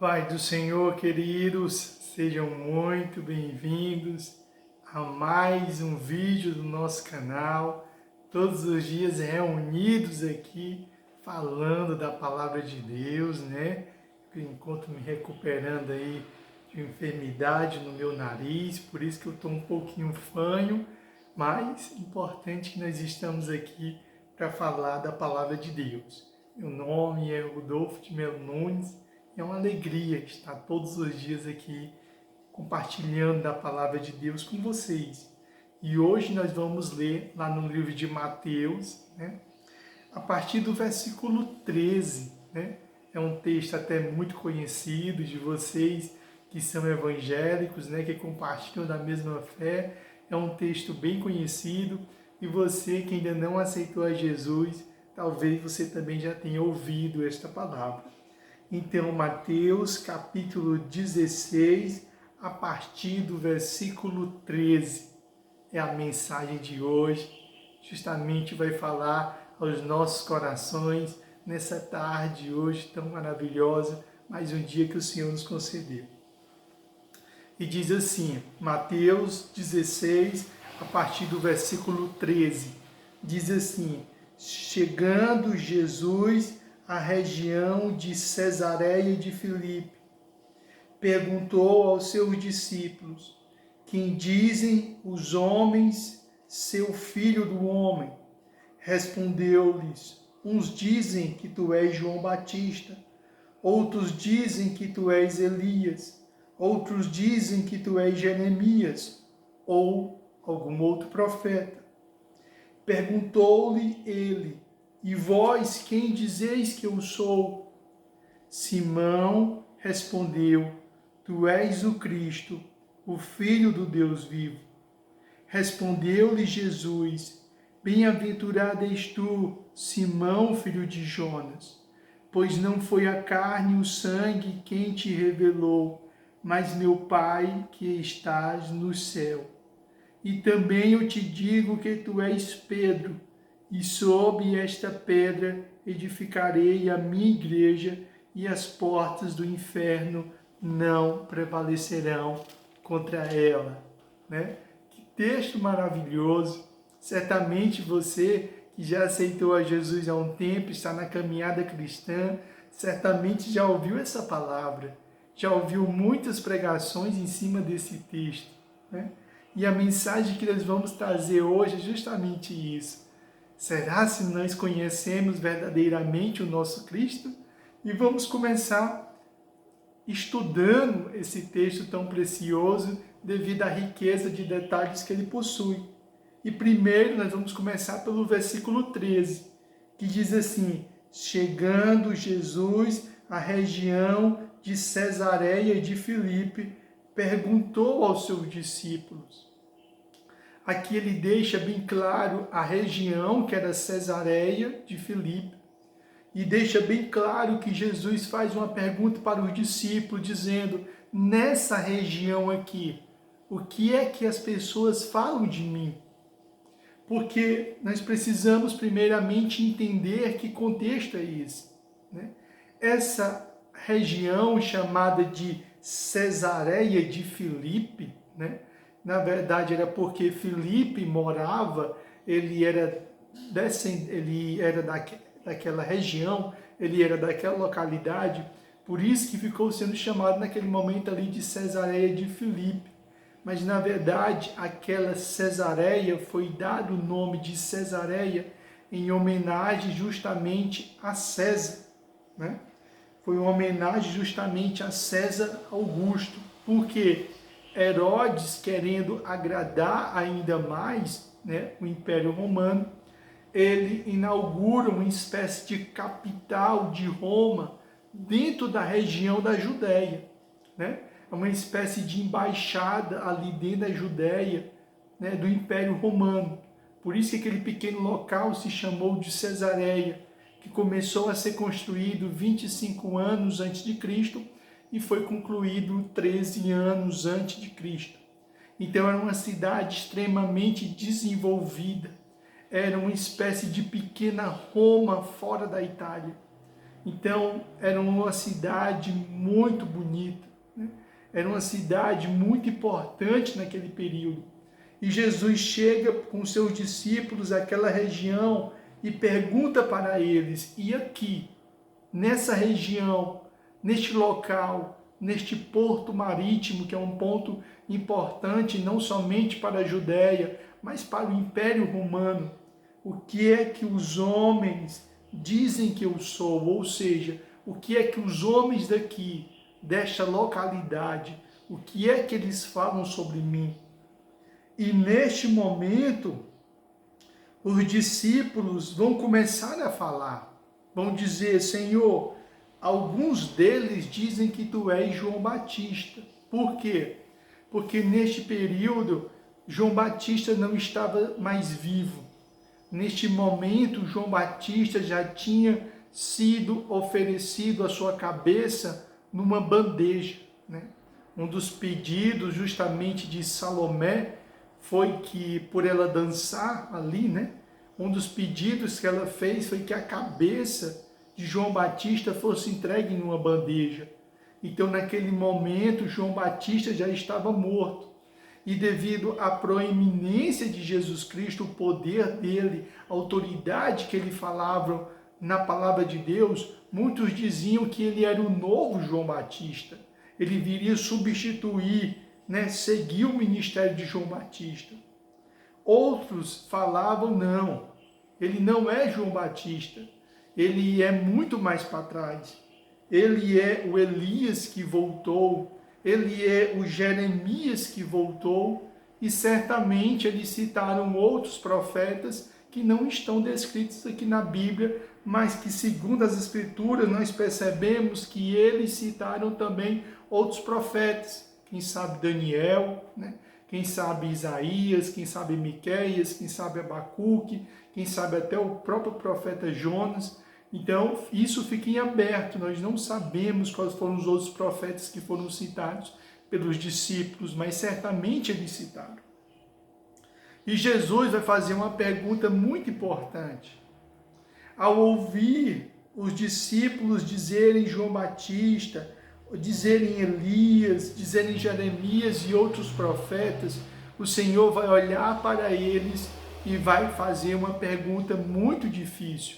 Pai do Senhor, queridos, sejam muito bem-vindos a mais um vídeo do nosso canal. Todos os dias reunidos aqui, falando da Palavra de Deus, né? Eu encontro me recuperando aí de uma enfermidade no meu nariz, por isso que eu estou um pouquinho fanho, mas importante que nós estamos aqui para falar da Palavra de Deus. Meu nome é Rodolfo de Melo Nunes. É uma alegria estar todos os dias aqui compartilhando da Palavra de Deus com vocês. E hoje nós vamos ler lá no livro de Mateus, né, a partir do versículo 13. Né? É um texto até muito conhecido de vocês que são evangélicos, né, que compartilham da mesma fé. É um texto bem conhecido e você que ainda não aceitou a Jesus, talvez você também já tenha ouvido esta palavra. Então, Mateus capítulo 16, a partir do versículo 13, é a mensagem de hoje, justamente vai falar aos nossos corações nessa tarde hoje tão maravilhosa, mais um dia que o Senhor nos concedeu. E diz assim, Mateus 16, a partir do versículo 13, diz assim: chegando Jesus à região de Cesareia de Filipe, perguntou aos seus discípulos: quem dizem os homens ser o filho do homem? Respondeu-lhes: uns dizem que tu és João Batista, outros dizem que tu és Elias, outros dizem que tu és Jeremias ou algum outro profeta. Perguntou-lhe ele: e vós, quem dizeis que eu sou? Simão respondeu: tu és o Cristo, o Filho do Deus vivo. Respondeu-lhe Jesus: bem-aventurado és tu, Simão, filho de Jonas, pois não foi a carne e o sangue quem te revelou, mas meu Pai que estás no céu. E também eu te digo que tu és Pedro, e sob esta pedra edificarei a minha igreja, e as portas do inferno não prevalecerão contra ela. Né? Que texto maravilhoso! Certamente você que já aceitou a Jesus há um tempo, está na caminhada cristã, certamente já ouviu essa palavra, já ouviu muitas pregações em cima desse texto. Né? E a mensagem que nós vamos trazer hoje é justamente isso. Será se nós conhecemos verdadeiramente o nosso Cristo? E vamos começar estudando esse texto tão precioso devido à riqueza de detalhes que ele possui. E primeiro nós vamos começar pelo versículo 13, que diz assim: chegando Jesus à região de Cesareia de Filipe, perguntou aos seus discípulos. Aqui ele deixa bem claro a região que era Cesareia de Filipe e deixa bem claro que Jesus faz uma pergunta para os discípulos dizendo: nessa região aqui, o que é que as pessoas falam de mim? Porque nós precisamos primeiramente entender que contexto é esse. Né? Essa região chamada de Cesareia de Filipe, né? Na verdade era porque Filipe morava, ele era daquela região, ele era daquela localidade, por isso que ficou sendo chamado naquele momento ali de Cesareia de Filipe. Mas na verdade aquela Cesareia foi dado o nome de Cesareia em homenagem justamente a César. Né? Foi uma homenagem justamente a César Augusto, porque Herodes, querendo agradar ainda mais, né, o Império Romano, ele inaugura uma espécie de capital de Roma dentro da região da Judéia. Né? É uma espécie de embaixada ali dentro da Judéia, né, do Império Romano. Por isso que aquele pequeno local se chamou de Cesareia, que começou a ser construído 25 anos antes de Cristo e foi concluído 13 anos antes de Cristo. Então era uma cidade extremamente desenvolvida. Era uma espécie de pequena Roma fora da Itália. Então, era uma cidade muito bonita, né? Era uma cidade muito importante naquele período. E Jesus chega com seus discípulos àquela região e pergunta para eles: e aqui, nessa região, neste local, neste porto marítimo, que é um ponto importante não somente para a Judéia, mas para o Império Romano, o que é que os homens dizem que eu sou? Ou seja, o que é que os homens daqui, desta localidade, o que é que eles falam sobre mim? E neste momento, os discípulos vão começar a falar, vão dizer: Senhor, alguns deles dizem que tu és João Batista. Por quê? Porque neste período, João Batista não estava mais vivo. Neste momento, João Batista já tinha sido oferecido a sua cabeça numa bandeja, né? Um dos pedidos justamente de Salomé foi que, por ela dançar ali, né? Um dos pedidos que ela fez foi que a cabeça de João Batista fosse entregue em uma bandeja. Então, naquele momento, João Batista já estava morto. E devido à proeminência de Jesus Cristo, o poder dele, a autoridade que ele falava na palavra de Deus, muitos diziam que ele era o novo João Batista. Ele viria substituir, né, seguir o ministério de João Batista. Outros falavam: não, ele não é João Batista, ele é muito mais para trás. Ele é o Elias que voltou, ele é o Jeremias que voltou, e certamente eles citaram outros profetas que não estão descritos aqui na Bíblia, mas que, segundo as Escrituras, nós percebemos que eles citaram também outros profetas. Quem sabe Daniel, né? Quem sabe Isaías, quem sabe Miqueias, quem sabe Abacuque, quem sabe até o próprio profeta Jonas. Então, isso fica em aberto, nós não sabemos quais foram os outros profetas que foram citados pelos discípulos, mas certamente eles citaram. E Jesus vai fazer uma pergunta muito importante. Ao ouvir os discípulos dizerem João Batista, dizerem Elias, dizerem Jeremias e outros profetas, o Senhor vai olhar para eles e vai fazer uma pergunta muito difícil.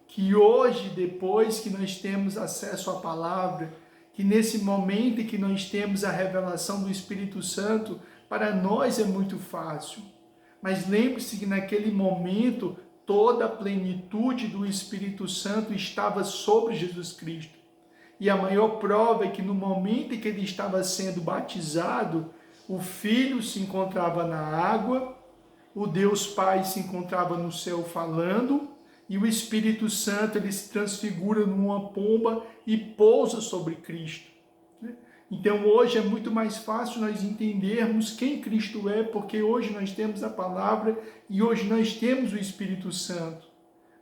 Que hoje, depois que nós temos acesso à palavra, que nesse momento em que nós temos a revelação do Espírito Santo, para nós é muito fácil. Mas lembre-se que naquele momento, toda a plenitude do Espírito Santo estava sobre Jesus Cristo. E a maior prova é que no momento em que ele estava sendo batizado, o Filho se encontrava na água, o Deus Pai se encontrava no céu falando, e o Espírito Santo ele se transfigura numa pomba e pousa sobre Cristo. Então hoje é muito mais fácil nós entendermos quem Cristo é, porque hoje nós temos a palavra e hoje nós temos o Espírito Santo.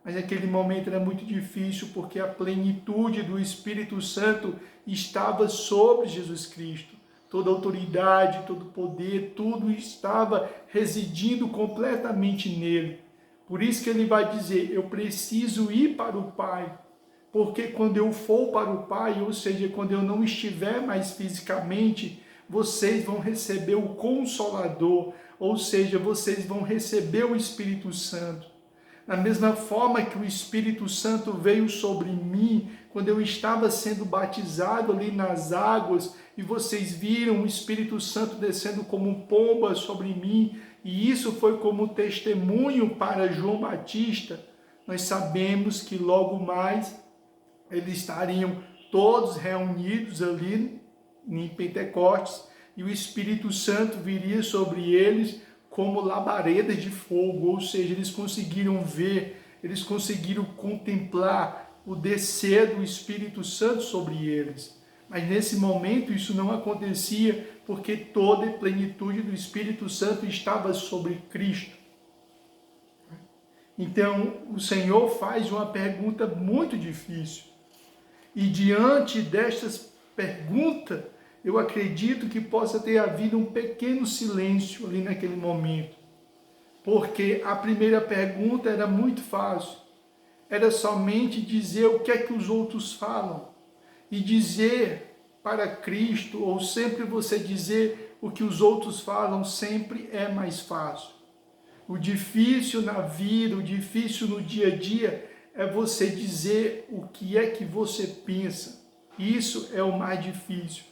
Mas naquele momento era muito difícil, porque a plenitude do Espírito Santo estava sobre Jesus Cristo. Toda autoridade, todo poder, tudo estava residindo completamente nele. Por isso que ele vai dizer: eu preciso ir para o Pai, porque quando eu for para o Pai, ou seja, quando eu não estiver mais fisicamente, vocês vão receber o Consolador, ou seja, vocês vão receber o Espírito Santo. Da mesma forma que o Espírito Santo veio sobre mim, quando eu estava sendo batizado ali nas águas, e vocês viram o Espírito Santo descendo como pomba sobre mim, e isso foi como testemunho para João Batista, nós sabemos que logo mais eles estariam todos reunidos ali em Pentecostes, e o Espírito Santo viria sobre eles como labaredas de fogo, ou seja, eles conseguiram ver, eles conseguiram contemplar o descer do Espírito Santo sobre eles. Mas nesse momento isso não acontecia, porque toda a plenitude do Espírito Santo estava sobre Cristo. Então o Senhor faz uma pergunta muito difícil. E diante destas perguntas, eu acredito que possa ter havido um pequeno silêncio ali naquele momento. Porque a primeira pergunta era muito fácil. era somente dizer o que é que os outros falam. E dizer para Cristo, ou sempre você dizer o que os outros falam, sempre é mais fácil. O difícil na vida, o difícil no dia a dia, é você dizer o que é que você pensa. Isso é o mais difícil.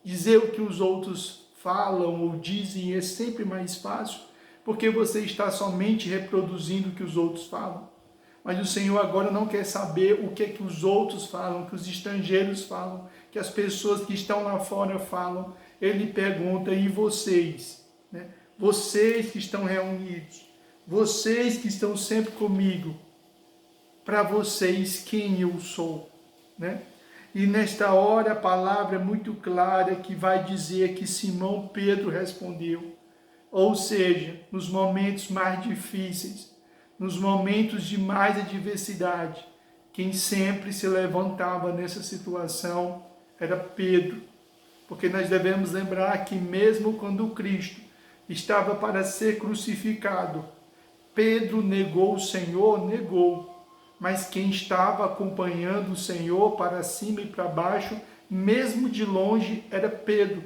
Dizer o que os outros falam ou dizem é sempre mais fácil, porque você está somente reproduzindo o que os outros falam. Mas o Senhor agora não quer saber o que é que os outros falam, que os estrangeiros falam, que as pessoas que estão lá fora falam. Ele pergunta, e vocês? Né? Vocês que estão reunidos, vocês que estão sempre comigo, para vocês quem eu sou, né? E nesta hora a palavra é muito clara que vai dizer que Simão Pedro respondeu, ou seja, nos momentos mais difíceis, nos momentos de mais adversidade, quem sempre se levantava nessa situação era Pedro, porque nós devemos lembrar que mesmo quando Cristo estava para ser crucificado, Pedro negou o Senhor, negou. Mas quem estava acompanhando o Senhor para cima e para baixo, mesmo de longe, era Pedro.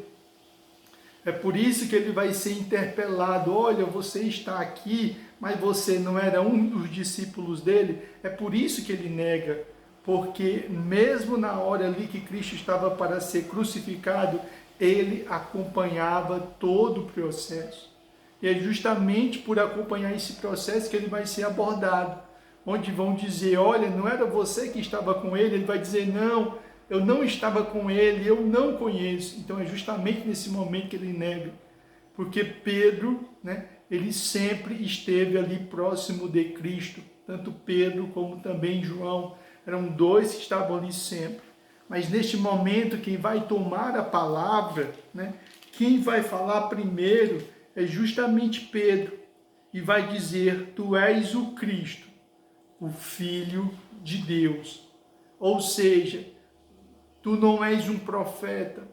É por isso que ele vai ser interpelado. Olha, você está aqui, mas você não era um dos discípulos dele. É por isso que ele nega. Porque mesmo na hora ali que Cristo estava para ser crucificado, ele acompanhava todo o processo. E é justamente por acompanhar esse processo que ele vai ser abordado. Onde vão dizer, olha, não era você que estava com ele, ele vai dizer, não, eu não estava com ele, eu não conheço. Então é justamente nesse momento que ele nega, porque Pedro, né, ele sempre esteve ali próximo de Cristo, tanto Pedro como também João, eram dois que estavam ali sempre. Mas neste momento, quem vai tomar a palavra, né, quem vai falar primeiro é justamente Pedro, e vai dizer, tu és o Cristo, o Filho de Deus. Ou seja, tu não és um profeta,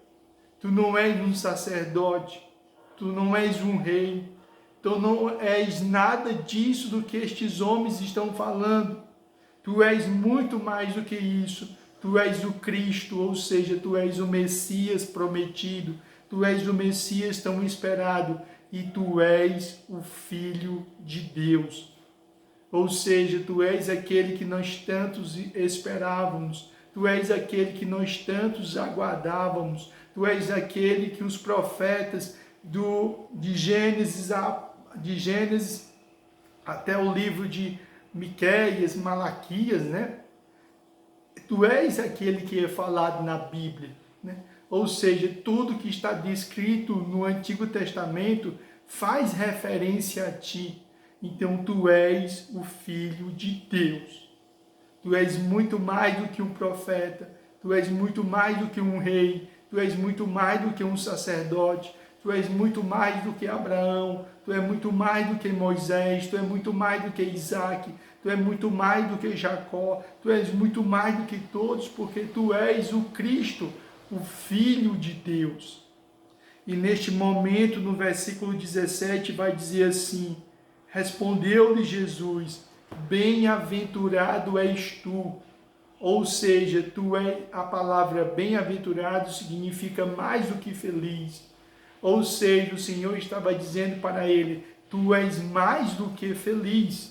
tu não és um sacerdote, tu não és um rei, tu não és nada disso do que estes homens estão falando. Tu és muito mais do que isso. Tu és o Cristo, ou seja, tu és o Messias prometido, tu és o Messias tão esperado e tu és o Filho de Deus. Ou seja, tu és aquele que nós tantos esperávamos, tu és aquele que nós tantos aguardávamos, tu és aquele que os profetas de Gênesis até o livro de Miqueias, Malaquias, né? Tu és aquele que é falado na Bíblia, né? Ou seja, tudo que está descrito no Antigo Testamento faz referência a ti. Então, tu és o Filho de Deus. Tu és muito mais do que um profeta. Tu és muito mais do que um rei. Tu és muito mais do que um sacerdote. Tu és muito mais do que Abraão. Tu és muito mais do que Moisés. Tu és muito mais do que Isaac. Tu és muito mais do que Jacó. Tu és muito mais do que todos, porque tu és o Cristo, o Filho de Deus. E neste momento, no versículo 17, vai dizer assim, respondeu-lhe Jesus, bem-aventurado és tu. Ou seja, tu é, a palavra bem-aventurado significa mais do que feliz. Ou seja, o Senhor estava dizendo para ele, tu és mais do que feliz.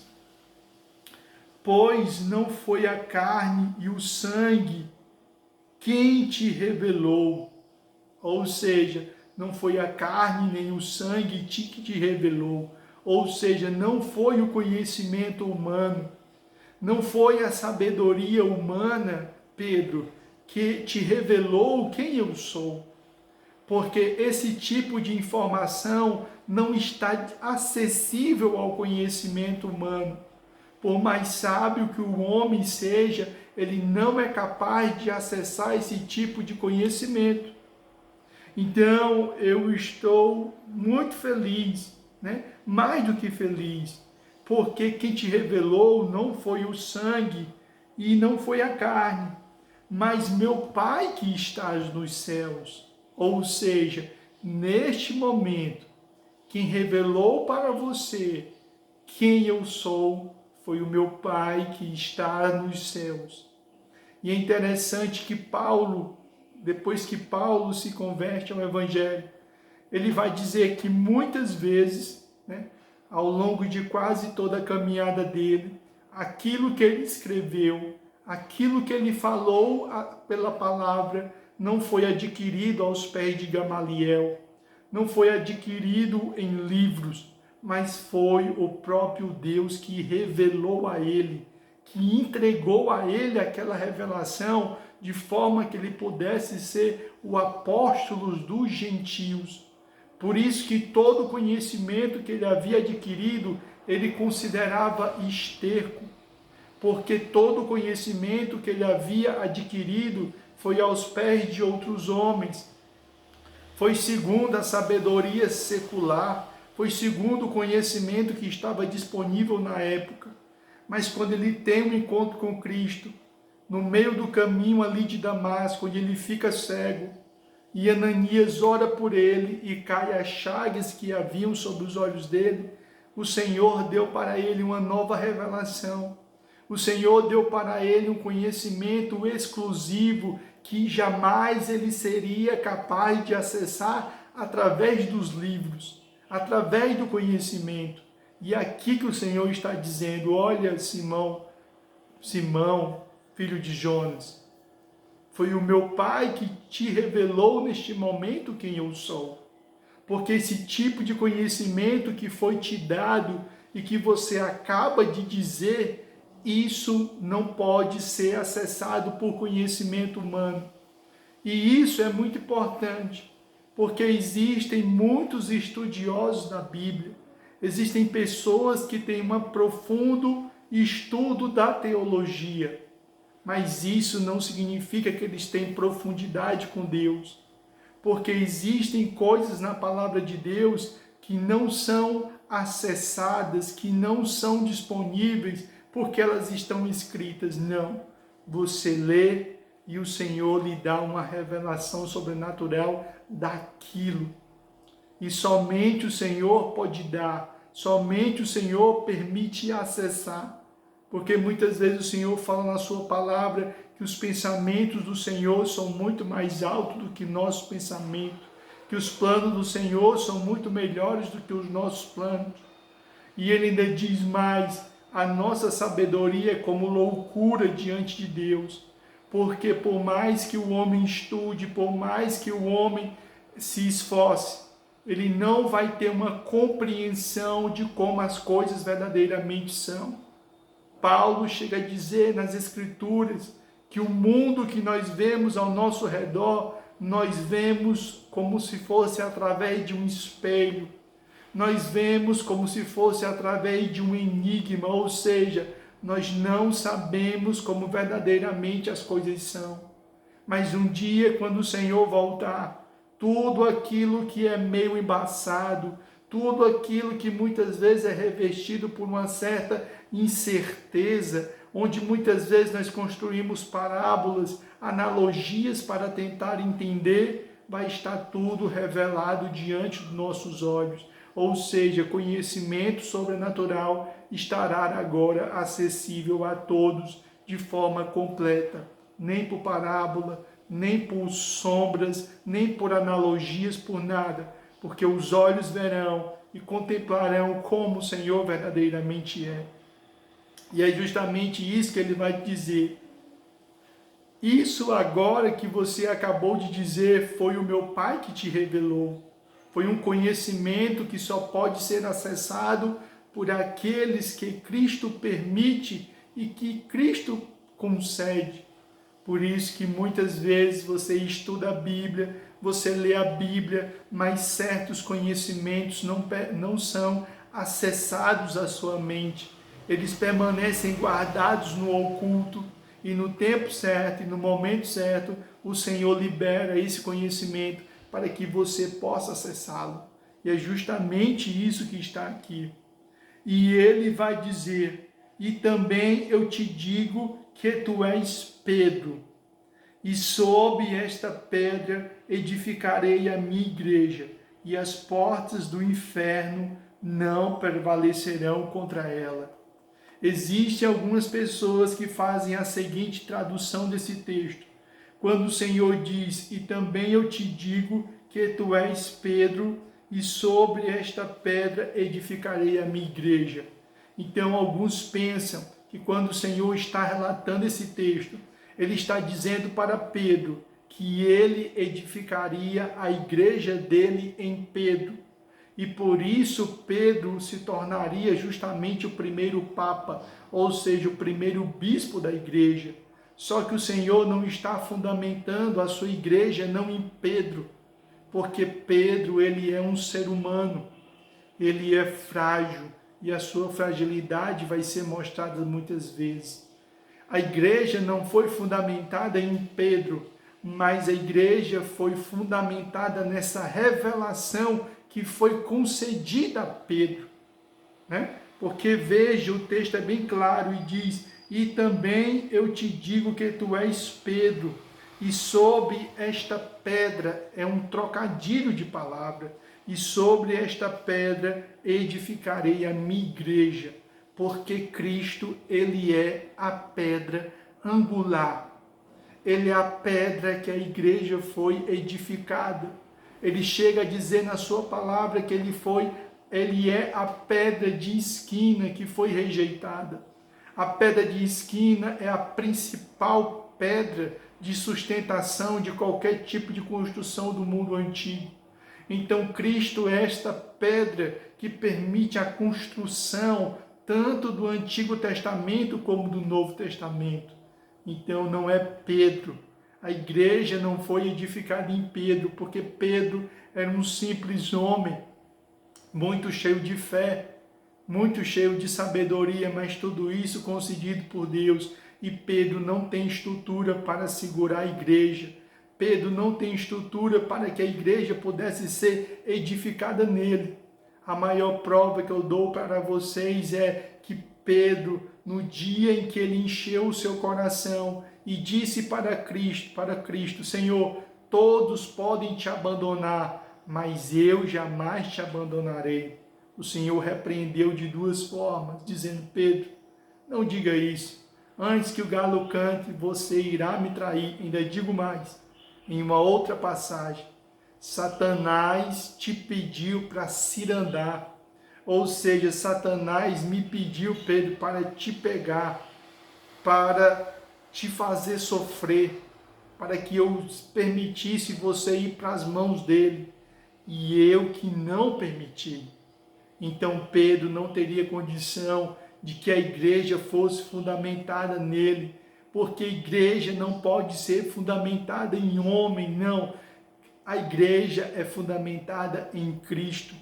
Pois não foi a carne e o sangue quem te revelou. Ou seja, não foi a carne nem o sangue que te revelou. Ou seja, não foi o conhecimento humano, não foi a sabedoria humana, Pedro, que te revelou quem eu sou. Porque esse tipo de informação não está acessível ao conhecimento humano. Por mais sábio que o homem seja, ele não é capaz de acessar esse tipo de conhecimento. Então, eu estou muito feliz, né? Mais do que feliz, porque quem te revelou não foi o sangue e não foi a carne, mas meu Pai que estás nos céus. Ou seja, neste momento, quem revelou para você quem eu sou foi o meu Pai que está nos céus. E é interessante que Paulo, depois que Paulo se converte ao Evangelho, ele vai dizer que muitas vezes, né, ao longo de quase toda a caminhada dele, aquilo que ele escreveu, aquilo que ele falou pela palavra, não foi adquirido aos pés de Gamaliel, não foi adquirido em livros, mas foi o próprio Deus que revelou a ele, que entregou a ele aquela revelação de forma que ele pudesse ser o apóstolo dos gentios. Por isso que todo o conhecimento que ele havia adquirido, ele considerava esterco, porque todo o conhecimento que ele havia adquirido foi aos pés de outros homens, foi segundo a sabedoria secular, foi segundo o conhecimento que estava disponível na época. Mas quando ele tem um encontro com Cristo, no meio do caminho ali de Damasco, onde ele fica cego, e Ananias ora por ele e cai as chagas que haviam sobre os olhos dele, o Senhor deu para ele uma nova revelação. O Senhor deu para ele um conhecimento exclusivo que jamais ele seria capaz de acessar através dos livros, através do conhecimento. E aqui que o Senhor está dizendo: olha, Simão, filho de Jonas, foi o meu Pai que te revelou neste momento quem eu sou. Porque esse tipo de conhecimento que foi te dado e que você acaba de dizer, isso não pode ser acessado por conhecimento humano. E isso é muito importante, porque existem muitos estudiosos da Bíblia, existem pessoas que têm um profundo estudo da teologia, mas isso não significa que eles têm profundidade com Deus, porque existem coisas na palavra de Deus que não são acessadas, que não são disponíveis, porque elas estão escritas. Não, você lê e o Senhor lhe dá uma revelação sobrenatural daquilo. E somente o Senhor pode dar, somente o Senhor permite acessar. Porque muitas vezes o Senhor fala na sua palavra que os pensamentos do Senhor são muito mais altos do que nossos pensamentos, que os planos do Senhor são muito melhores do que os nossos planos. E Ele ainda diz mais: a nossa sabedoria é como loucura diante de Deus, porque por mais que o homem estude, por mais que o homem se esforce, ele não vai ter uma compreensão de como as coisas verdadeiramente são. Paulo chega a dizer nas Escrituras que o mundo que nós vemos ao nosso redor, nós vemos como se fosse através de um espelho. Nós vemos como se fosse através de um enigma, ou seja, nós não sabemos como verdadeiramente as coisas são. Mas um dia, quando o Senhor voltar, tudo aquilo que é meio embaçado, tudo aquilo que muitas vezes é revestido por uma certa incerteza, onde muitas vezes nós construímos parábolas, analogias para tentar entender, vai estar tudo revelado diante dos nossos olhos. Ou seja, conhecimento sobrenatural estará agora acessível a todos de forma completa, nem por parábola, nem por sombras, nem por analogias, por nada, porque os olhos verão e contemplarão como o Senhor verdadeiramente é. E é justamente isso que ele vai dizer. Isso agora que você acabou de dizer foi o meu Pai que te revelou. Foi um conhecimento que só pode ser acessado por aqueles que Cristo permite e que Cristo concede. Por isso que muitas vezes você estuda a Bíblia, você lê a Bíblia, mas certos conhecimentos não são acessados à sua mente. Eles permanecem guardados no oculto e no tempo certo e no momento certo o Senhor libera esse conhecimento para que você possa acessá-lo. E é justamente isso que está aqui. E ele vai dizer: e também eu te digo que tu és Pedro, e sob esta pedra edificarei a minha igreja, e as portas do inferno não prevalecerão contra ela. Existem algumas pessoas que fazem a seguinte tradução desse texto. Quando o Senhor diz, e também eu te digo que tu és Pedro, e sobre esta pedra edificarei a minha igreja. Então, alguns pensam que quando o Senhor está relatando esse texto, ele está dizendo para Pedro que ele edificaria a igreja dele em Pedro. E por isso Pedro se tornaria justamente o primeiro papa, ou seja, o primeiro bispo da igreja. Só que o Senhor não está fundamentando a sua igreja não em Pedro, porque Pedro, ele é um ser humano, ele é frágil e a sua fragilidade vai ser mostrada muitas vezes. A igreja não foi fundamentada em Pedro, mas a igreja foi fundamentada nessa revelação que foi concedida a Pedro, né? Porque veja, o texto é bem claro e diz, e também eu te digo que tu és Pedro, e sobre esta pedra, é um trocadilho de palavra, e sobre esta pedra edificarei a minha igreja, porque Cristo, ele é a pedra angular. Ele é a pedra que a igreja foi edificada. Ele chega a dizer na sua palavra que ele é a pedra de esquina que foi rejeitada. A pedra de esquina é a principal pedra de sustentação de qualquer tipo de construção do mundo antigo. Então Cristo é esta pedra que permite a construção tanto do Antigo Testamento como do Novo Testamento. Então não é Pedro. A igreja não foi edificada em Pedro, porque Pedro era um simples homem, muito cheio de fé, muito cheio de sabedoria, mas tudo isso concedido por Deus. E Pedro não tem estrutura para segurar a igreja. Pedro não tem estrutura para que a igreja pudesse ser edificada nele. A maior prova que eu dou para vocês é que Pedro, no dia em que ele encheu o seu coração e disse para Cristo, Senhor, todos podem te abandonar, mas eu jamais te abandonarei. O Senhor repreendeu de duas formas, dizendo, Pedro, não diga isso. Antes que o galo cante, você irá me trair. Ainda digo mais, em uma outra passagem, Satanás te pediu para cirandar. Ou seja, Satanás me pediu, Pedro, para te pegar, para te fazer sofrer, para que eu permitisse você ir para as mãos dele. E eu que não permiti. Então Pedro não teria condição de que a igreja fosse fundamentada nele, porque a igreja não pode ser fundamentada em homem, não. A igreja é fundamentada em Cristo,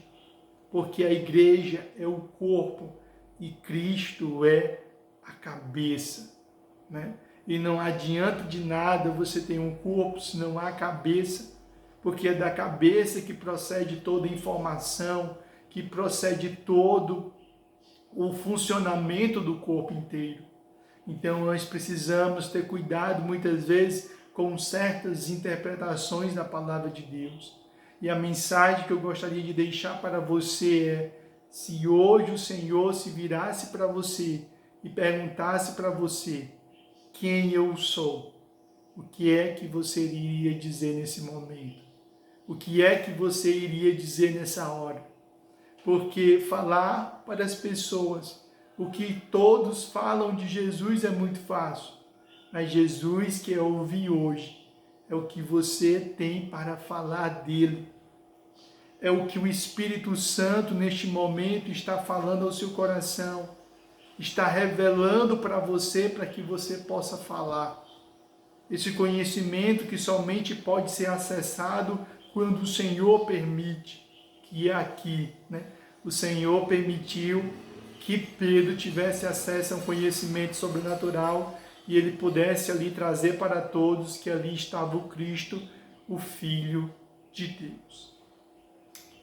porque a igreja é o corpo e Cristo é a cabeça, né? E não adianta de nada você ter um corpo se não há cabeça, porque é da cabeça que procede toda a informação, que procede todo o funcionamento do corpo inteiro. Então nós precisamos ter cuidado muitas vezes com certas interpretações da palavra de Deus. E a mensagem que eu gostaria de deixar para você é: se hoje o Senhor se virasse para você e perguntasse para você quem eu sou, o que é que você iria dizer nesse momento? O que é que você iria dizer nessa hora? Porque falar para as pessoas o que todos falam de Jesus é muito fácil, mas Jesus que eu ouvi hoje é o que você tem para falar dele. É o que o Espírito Santo neste momento está falando ao seu coração, está revelando para você, para que você possa falar. Esse conhecimento que somente pode ser acessado quando o Senhor permite, que é aqui, né? O Senhor permitiu que Pedro tivesse acesso a um conhecimento sobrenatural e ele pudesse ali trazer para todos que ali estava o Cristo, o Filho de Deus.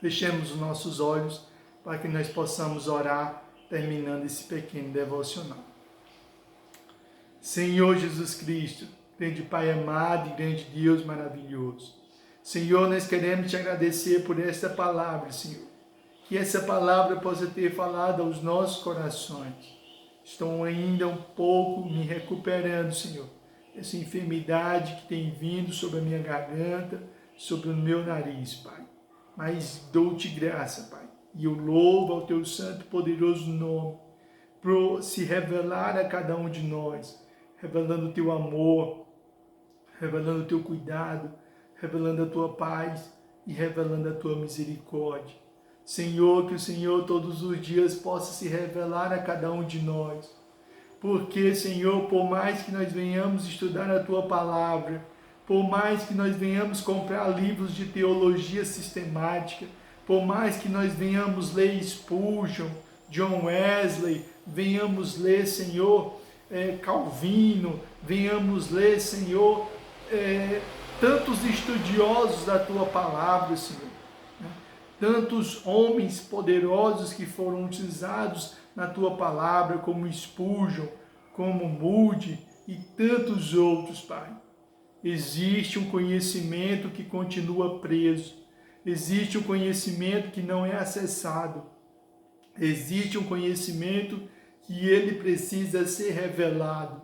Fechemos os nossos olhos para que nós possamos orar, terminando esse pequeno devocional. Senhor Jesus Cristo, grande Pai amado e grande Deus maravilhoso. Senhor, nós queremos te agradecer por esta palavra, Senhor. Que essa palavra possa ter falado aos nossos corações. Estou ainda um pouco me recuperando, Senhor. Essa enfermidade que tem vindo sobre a minha garganta, sobre o meu nariz, Pai. Mas dou-te graça, Pai. E eu louvo ao teu santo e poderoso nome por se revelar a cada um de nós, revelando o teu amor, revelando o teu cuidado, revelando a tua paz e revelando a tua misericórdia. Senhor, que o Senhor todos os dias possa se revelar a cada um de nós. Porque, Senhor, por mais que nós venhamos estudar a tua palavra, por mais que nós venhamos comprar livros de teologia sistemática, por mais que nós venhamos ler Spurgeon, John Wesley, venhamos ler, Senhor, Calvino, venhamos ler, Senhor, tantos estudiosos da tua palavra, Senhor, né? Tantos homens poderosos que foram utilizados na tua palavra, como Spurgeon, como Moody e tantos outros, Pai. Existe um conhecimento que continua preso, existe um conhecimento que não é acessado, existe um conhecimento que ele precisa ser revelado.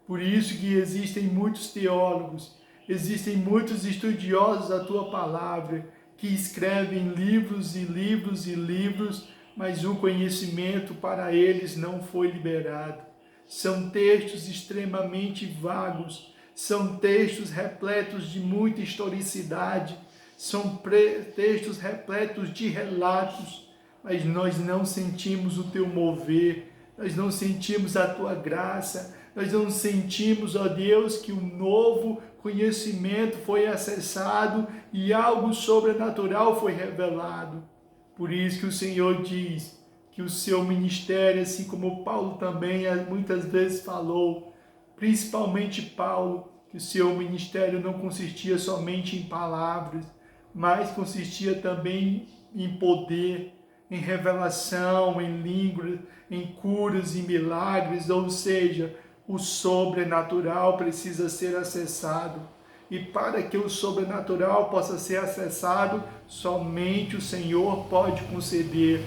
Por isso que existem muitos teólogos, existem muitos estudiosos da tua palavra, que escrevem livros e livros e livros, mas o conhecimento para eles não foi liberado. São textos extremamente vagos, são textos repletos de muita historicidade, são textos repletos de relatos, mas nós não sentimos o teu mover, nós não sentimos a tua graça, nós não sentimos, ó Deus, que um novo conhecimento foi acessado e algo sobrenatural foi revelado. Por isso que o Senhor diz que o seu ministério, assim como Paulo também muitas vezes falou, principalmente Paulo, que o seu ministério não consistia somente em palavras, mas consistia também em poder, em revelação, em línguas, em curas e milagres, ou seja, o sobrenatural precisa ser acessado. E para que o sobrenatural possa ser acessado, somente o Senhor pode conceder.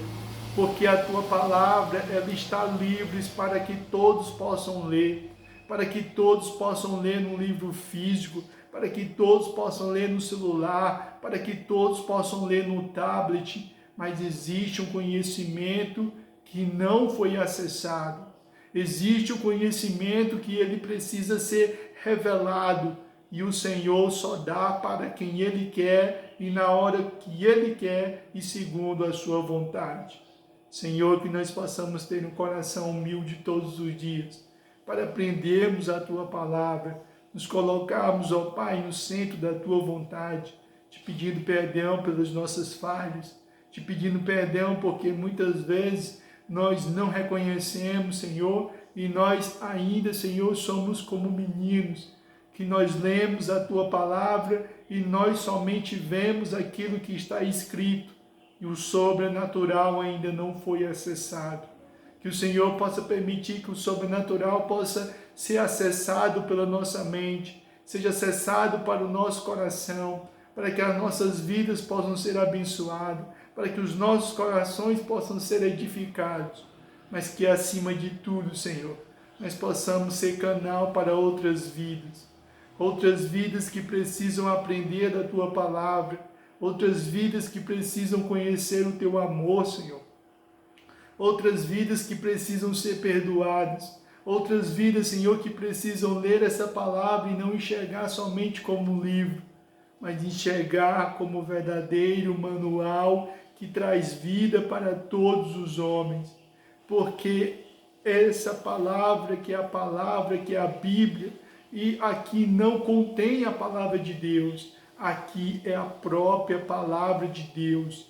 Porque a tua palavra, ela está livre para que todos possam ler. Para que todos possam ler no livro físico. Para que todos possam ler no celular. Para que todos possam ler no tablet. Mas existe um conhecimento que não foi acessado. Existe um conhecimento que ele precisa ser revelado, e o Senhor só dá para quem Ele quer e na hora que Ele quer e segundo a sua vontade. Senhor, que nós possamos ter um coração humilde todos os dias, para aprendermos a Tua palavra, nos colocarmos, ó Pai, no centro da Tua vontade, te pedindo perdão pelas nossas falhas, te pedindo perdão porque muitas vezes nós não reconhecemos, Senhor, e nós ainda, Senhor, somos como meninos, que nós lemos a Tua palavra e nós somente vemos aquilo que está escrito, e o sobrenatural ainda não foi acessado. Que o Senhor possa permitir que o sobrenatural possa ser acessado pela nossa mente, seja acessado para o nosso coração, para que as nossas vidas possam ser abençoadas, para que os nossos corações possam ser edificados, mas que acima de tudo, Senhor, nós possamos ser canal para outras vidas que precisam aprender da Tua palavra, outras vidas que precisam conhecer o Teu amor, Senhor, outras vidas que precisam ser perdoadas, outras vidas, Senhor, que precisam ler essa palavra e não enxergar somente como um livro, mas enxergar como verdadeiro manual que traz vida para todos os homens. Porque essa palavra, que é a palavra, que é a Bíblia, e aqui não contém a palavra de Deus, aqui é a própria palavra de Deus.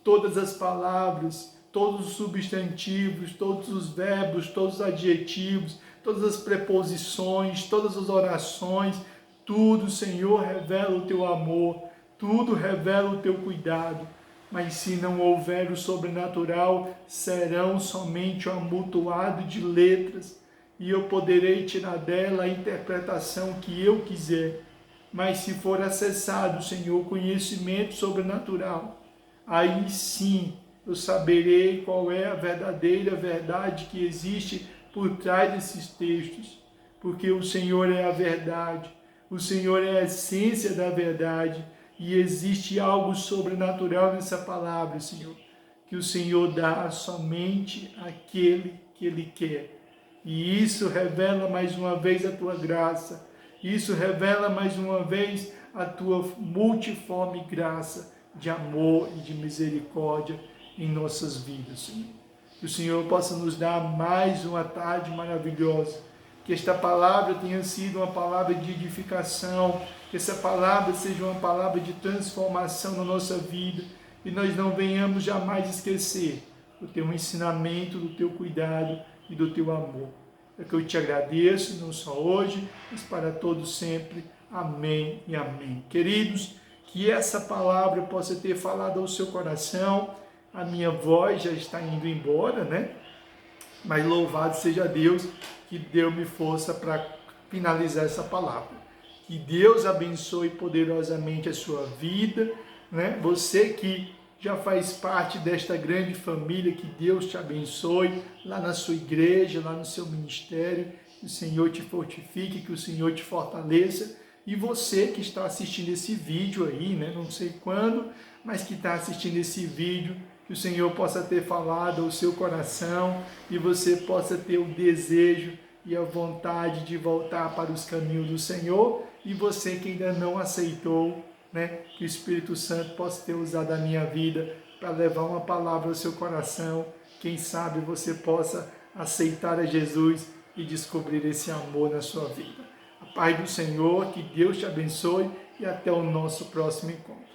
Todas as palavras, todos os substantivos, todos os verbos, todos os adjetivos, todas as preposições, todas as orações, tudo, Senhor, revela o Teu amor, tudo revela o Teu cuidado. Mas se não houver o sobrenatural, serão somente um amontoado de letras, e eu poderei tirar dela a interpretação que eu quiser. Mas se for acessado, Senhor, conhecimento sobrenatural, aí sim eu saberei qual é a verdadeira verdade que existe por trás desses textos, porque o Senhor é a verdade, o Senhor é a essência da verdade e existe algo sobrenatural nessa palavra, Senhor, que o Senhor dá somente àquele que Ele quer. E isso revela mais uma vez a Tua graça, isso revela mais uma vez a Tua multiforme graça de amor e de misericórdia em nossas vidas, Senhor. Que o Senhor possa nos dar mais uma tarde maravilhosa, que esta palavra tenha sido uma palavra de edificação, que essa palavra seja uma palavra de transformação na nossa vida e nós não venhamos jamais esquecer do Teu ensinamento, do Teu cuidado e do Teu amor. É que eu te agradeço, não só hoje, mas para todos sempre. Amém e amém. Queridos, que essa palavra possa ter falado ao seu coração. A minha voz já está indo embora, né? Mas louvado seja Deus que deu-me força para finalizar essa palavra. Que Deus abençoe poderosamente a sua vida, né? Você que já faz parte desta grande família, que Deus te abençoe lá na sua igreja, lá no seu ministério, que o Senhor te fortifique, que o Senhor te fortaleça. E você que está assistindo esse vídeo aí, né? Não sei quando, mas que está assistindo esse vídeo, que o Senhor possa ter falado ao seu coração e você possa ter o desejo e a vontade de voltar para os caminhos do Senhor. E você que ainda não aceitou, né, que o Espírito Santo possa ter usado a minha vida para levar uma palavra ao seu coração. Quem sabe você possa aceitar a Jesus e descobrir esse amor na sua vida. A paz do Senhor, que Deus te abençoe e até o nosso próximo encontro.